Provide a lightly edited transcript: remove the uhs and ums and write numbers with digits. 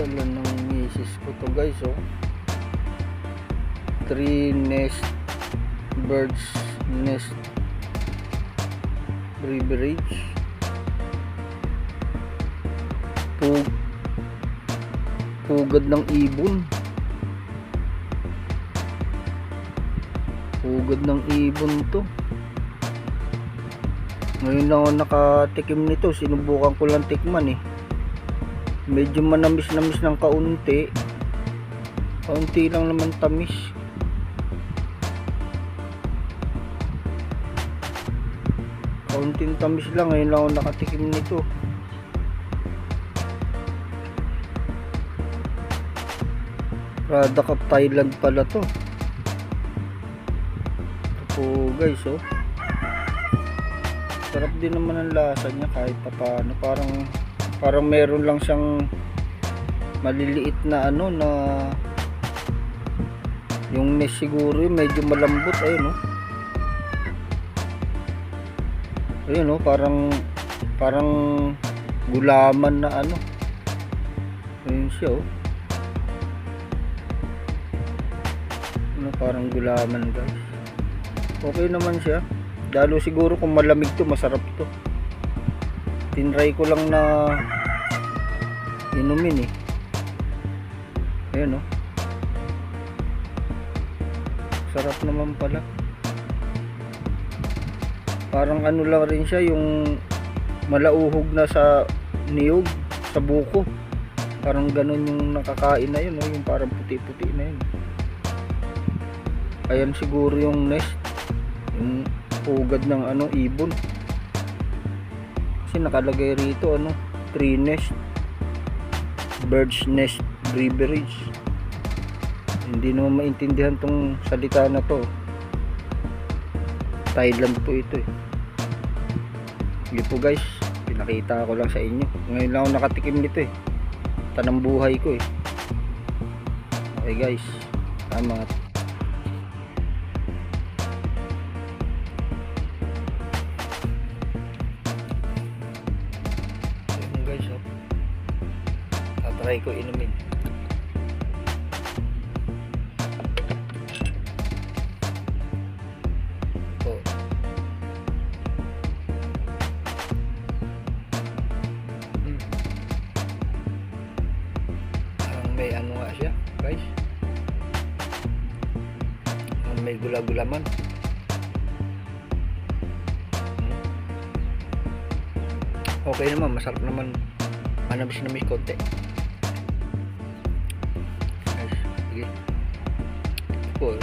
dala ng misis ko to guys, oh. 3 nest birds nest beverage. Pugad ng ibon. Pugad ng ibon to. Ngayon lang ako nakatikim nito. Sinubukan ko lang tikman eh. Medyo manamis-namis ng kaunti. Kaunti lang naman tamis. Kaunting tamis lang. Ngayon lang ako nakatikim nito. Product of Thailand pala to. Ito po guys, oh. Sarap din naman ang lasa niya kahit papaano. Parang meron lang siyang maliliit na ano na yung nest siguro yung medyo malambot. Ayun, oh. Ayun, oh, parang gulaman na ano. Ayun siya, oh. Parang gulaman guys. Okay naman siya. Lalo siguro kung malamig to, masarap to. Tinry ko lang na inumin eh. Ayan, oh. Sarap naman pala. Parang ano lang rin siya, yung malauhog na sa niyog, sa buko. Parang ganun yung nakakain na yun, oh. Yung parang puti-puti na yun. Ayan siguro yung nest, yung pugad ng ano, ibon. Kasi nakalagay rito ano, 3 nest birds nest beverage. Hindi naman maintindihan tong salita na to. Thailand po ito eh. Hindi po guys, pinakita ko lang sa inyo. Ngayon lang ako nakatikim nito eh. Tanang buhay ko eh. Okay guys, tama. Try ko inumin. Ito. Parang may ano nga siya, guys. May gula-gulaman. Okay naman, masarap naman. Manamis-namis konti. Sige. Cool.